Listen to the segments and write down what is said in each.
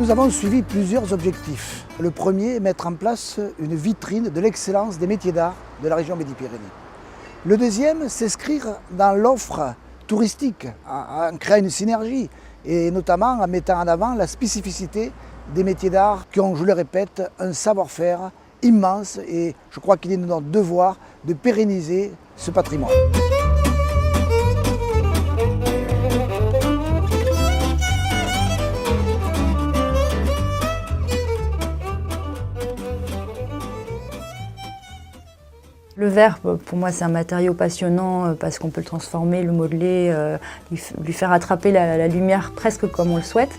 Nous avons suivi plusieurs objectifs. Le premier, mettre en place une vitrine de l'excellence des métiers d'art de la région Midi-Pyrénées. Le deuxième, s'inscrire dans l'offre touristique, en créant une synergie et notamment en mettant en avant la spécificité des métiers d'art qui ont, je le répète, un savoir-faire immense et je crois qu'il est de notre devoir de pérenniser ce patrimoine. Le verre, pour moi, c'est un matériau passionnant parce qu'on peut le transformer, le modeler, lui faire attraper la lumière presque comme on le souhaite.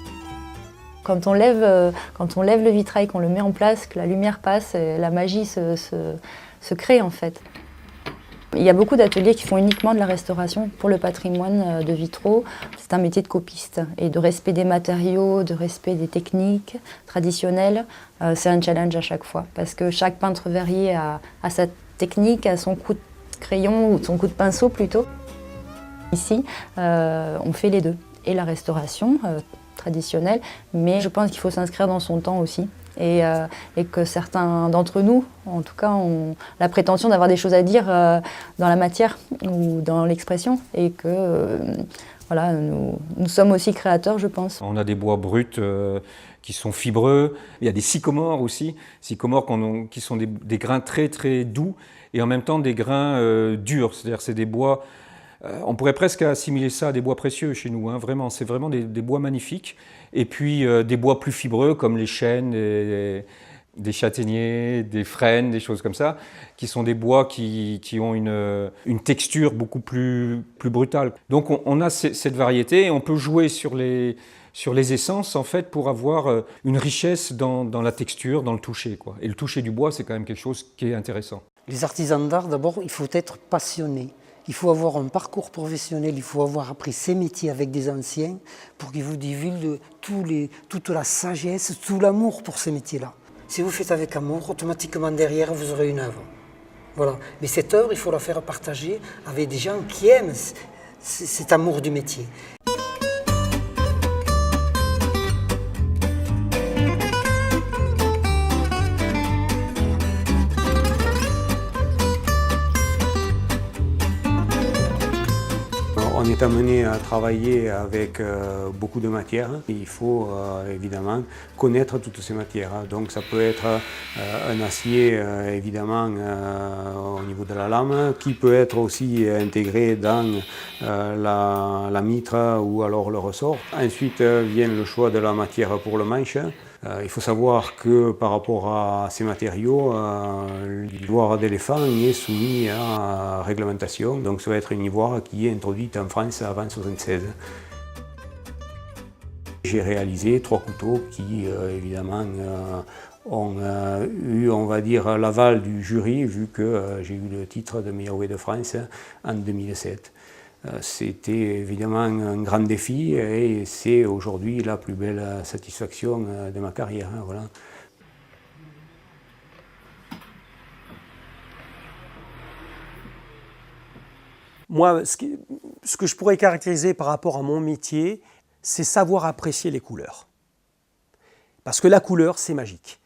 Quand on lève le vitrail, qu'on le met en place, que la lumière passe, la magie se crée en fait. Il y a beaucoup d'ateliers qui font uniquement de la restauration pour le patrimoine de vitraux. C'est un métier de copiste et de respect des matériaux, de respect des techniques traditionnelles. C'est un challenge à chaque fois parce que chaque peintre verrier a sa technique, a son coup de crayon ou son coup de pinceau plutôt. Ici, on fait les deux, et la restauration traditionnelle, mais je pense qu'il faut s'inscrire dans son temps aussi. Et que certains d'entre nous, en tout cas, ont la prétention d'avoir des choses à dire dans la matière ou dans l'expression, et que voilà, nous sommes aussi créateurs, je pense. On a des bois bruts qui sont fibreux, il y a des sycomores aussi, qui sont des grains très très doux et en même temps des grains durs, c'est-à-dire c'est des bois. On pourrait presque assimiler ça à des bois précieux chez nous, hein, vraiment. C'est vraiment des bois magnifiques. Et puis des bois plus fibreux comme les chênes, des châtaigniers, des frênes, des choses comme ça, qui sont des bois qui ont une texture beaucoup plus brutale. Donc on a cette variété et on peut jouer sur les essences en fait pour avoir une richesse dans la texture, dans le toucher, quoi. Et le toucher du bois, c'est quand même quelque chose qui est intéressant. Les artisans d'art, d'abord, il faut être passionné. Il faut avoir un parcours professionnel, il faut avoir appris ces métiers avec des anciens pour qu'ils vous divulguent toute la sagesse, tout l'amour pour ces métiers-là. Si vous faites avec amour, automatiquement derrière, vous aurez une œuvre. Voilà. Mais cette œuvre, il faut la faire partager avec des gens qui aiment cet amour du métier. On est amené à travailler avec beaucoup de matières. Il faut évidemment connaître toutes ces matières. Donc ça peut être un acier évidemment au niveau de la lame, qui peut être aussi intégré dans la mitre ou alors le ressort. Ensuite vient le choix de la matière pour le manche. Il faut savoir que par rapport à ces matériaux, l'ivoire d'éléphant est soumis à réglementation. Donc ça va être une ivoire qui est introduite en France avant 1976. J'ai réalisé 3 couteaux qui évidemment ont eu, on va dire, l'aval du jury, vu que j'ai eu le titre de meilleur ouvrier de France en 2007. C'était évidemment un grand défi et c'est aujourd'hui la plus belle satisfaction de ma carrière. Voilà. Moi, ce que je pourrais caractériser par rapport à mon métier, c'est savoir apprécier les couleurs. Parce que la couleur, c'est magique.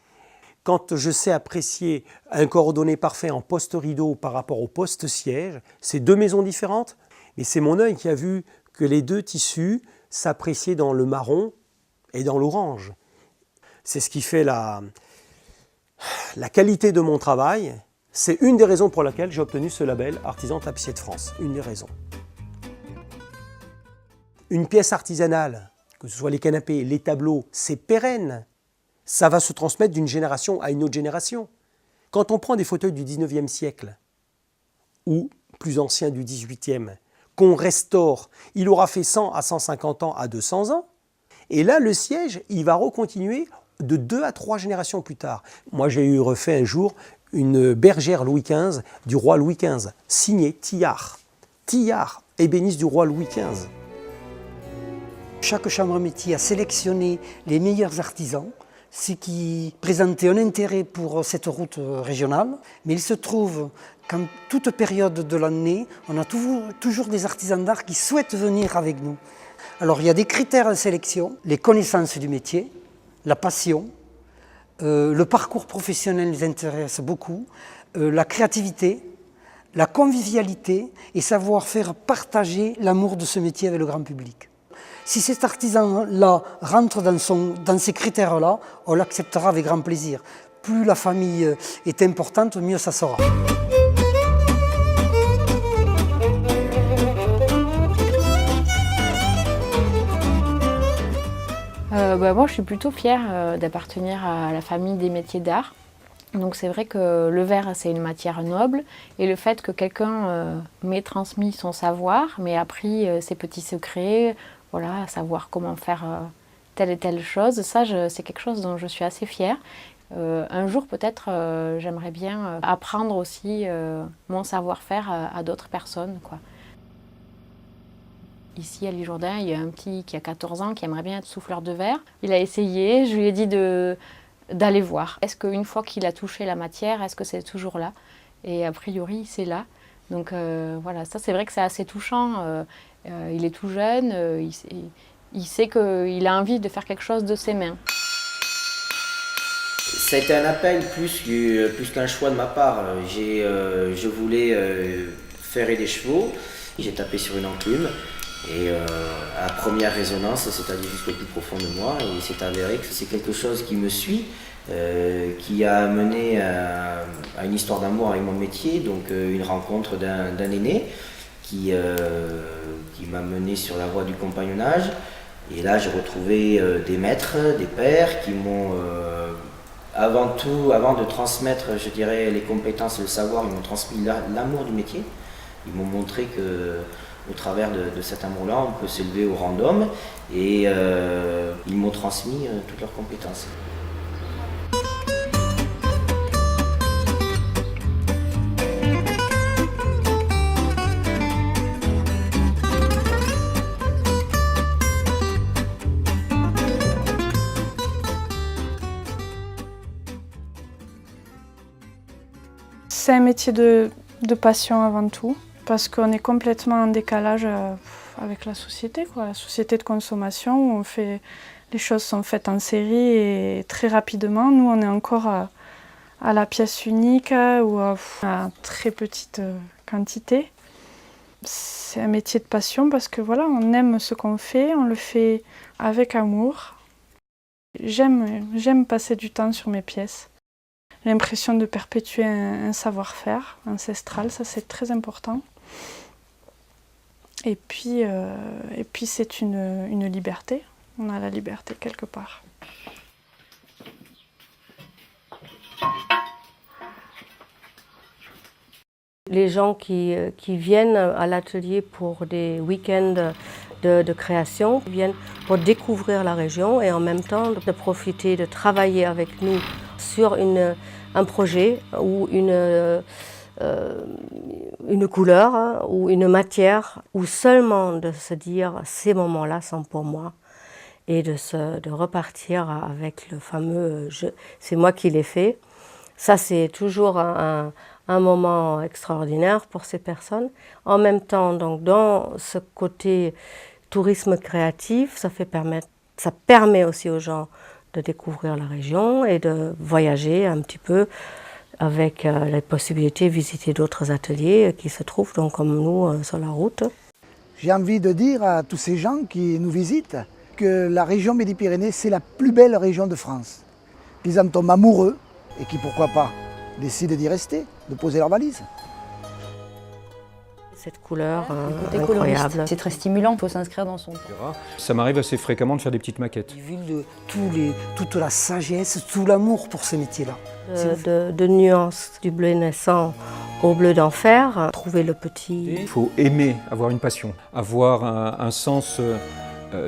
Quand je sais apprécier un coordonné parfait en poste-rideau par rapport au poste-siège, c'est 2 maisons différentes. Mais c'est mon œil qui a vu que les 2 tissus s'appréciaient dans le marron et dans l'orange. C'est ce qui fait la qualité de mon travail. C'est une des raisons pour laquelle j'ai obtenu ce label Artisan Tapissier de France. Une des raisons. Une pièce artisanale, que ce soit les canapés, les tableaux, c'est pérenne. Ça va se transmettre d'une génération à une autre génération. Quand on prend des fauteuils du 19e siècle, ou plus anciens du 18e, qu'on restaure, il aura fait 100 à 150 ans à 200 ans. Et là, le siège, il va recontinuer de 2 à 3 générations plus tard. Moi, j'ai eu refait un jour une bergère Louis XV du roi Louis XV, signée Tillard. Tillard, ébéniste du roi Louis XV. Chaque chambre métier a sélectionné les meilleurs artisans, ce qui présentait un intérêt pour cette route régionale. Mais il se trouve qu'en toute période de l'année, on a toujours des artisans d'art qui souhaitent venir avec nous. Alors il y a des critères de sélection, les connaissances du métier, la passion, le parcours professionnel les intéresse beaucoup, la créativité, la convivialité et savoir faire partager l'amour de ce métier avec le grand public. Si cet artisan-là rentre dans ces critères-là, on l'acceptera avec grand plaisir. Plus la famille est importante, mieux ça sera. Moi, je suis plutôt fière d'appartenir à la famille des métiers d'art. Donc c'est vrai que le verre, c'est une matière noble, et le fait que quelqu'un m'ait transmis son savoir, m'ait appris ses petits secrets, voilà, savoir comment faire telle et telle chose, ça c'est quelque chose dont je suis assez fière. Un jour peut-être j'aimerais bien apprendre aussi mon savoir-faire à d'autres personnes, quoi. Ici à l'Isle-Jourdain, il y a un petit qui a 14 ans qui aimerait bien être souffleur de verre. Il a essayé, je lui ai dit d'aller voir. Est-ce qu'une fois qu'il a touché la matière, est-ce que c'est toujours là? Et a priori, c'est là. Donc voilà, ça c'est vrai que c'est assez touchant. Il est tout jeune, il sait qu'il a envie de faire quelque chose de ses mains. Ça a été un appel plus qu'un choix de ma part. Je voulais ferrer des chevaux, j'ai tapé sur une enclume. Et à première résonance, c'est allé jusqu'au plus profond de moi, et il s'est avéré que c'est quelque chose qui me suit, qui a mené à une histoire d'amour avec mon métier, donc une rencontre d'un aîné qui m'a mené sur la voie du compagnonnage. Et là, j'ai retrouvé des maîtres, des pères qui m'ont, avant de transmettre, je dirais, les compétences et le savoir, ils m'ont transmis l'amour du métier. Ils m'ont montré que au travers de cet amour-là, on peut s'élever au rang d'homme, et ils m'ont transmis toutes leurs compétences. C'est un métier de passion avant tout, parce qu'on est complètement en décalage avec la société, quoi. La société de consommation où les choses sont faites en série et très rapidement. Nous, on est encore à la pièce unique ou à très petite quantité. C'est un métier de passion parce que voilà, on aime ce qu'on fait, on le fait avec amour. J'aime passer du temps sur mes pièces. J'ai l'impression de perpétuer un savoir-faire ancestral, ça c'est très important. Et puis c'est une liberté, on a la liberté quelque part. Les gens qui viennent à l'atelier pour des week-ends de création viennent pour découvrir la région et en même temps de profiter de travailler avec nous sur un projet ou une couleur ou une matière, ou seulement de se dire ces moments-là sont pour moi et de repartir avec le fameux c'est moi qui l'ai fait. Ça c'est toujours un moment extraordinaire pour ces personnes. En même temps, donc, dans ce côté tourisme créatif, ça permet aussi aux gens de découvrir la région et de voyager un petit peu avec la possibilité de visiter d'autres ateliers qui se trouvent donc comme nous sur la route. J'ai envie de dire à tous ces gens qui nous visitent que la région Midi-Pyrénées, c'est la plus belle région de France. Qu'ils en tombent amoureux et qui, pourquoi pas, décident d'y rester, de poser leurs valises. Cette couleur Incroyable. incroyable. C'est très stimulant, il faut s'inscrire dans son temps. Ça m'arrive assez fréquemment de faire des petites maquettes. Vu de toute la sagesse, tout l'amour pour ce métier-là. De nuances du bleu naissant au bleu d'enfer, trouver le petit. Il faut aimer, avoir une passion, avoir un sens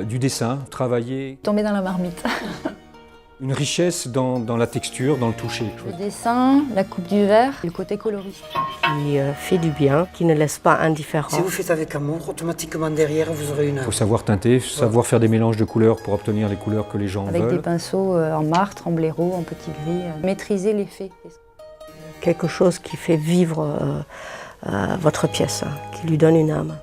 du dessin, travailler. Tomber dans la marmite. Une richesse dans la texture, dans le toucher. Le dessin, la coupe du verre, le côté coloriste. Qui fait du bien, qui ne laisse pas indifférent. Si vous faites avec amour, automatiquement derrière, vous aurez une Il œuvre. faut savoir teinter, savoir faire des mélanges de couleurs pour obtenir les couleurs que les gens Avec veulent. des pinceaux en martre, en blaireau, en petit gris. Maîtriser l'effet. Quelque chose qui fait vivre votre pièce, qui lui donne une âme.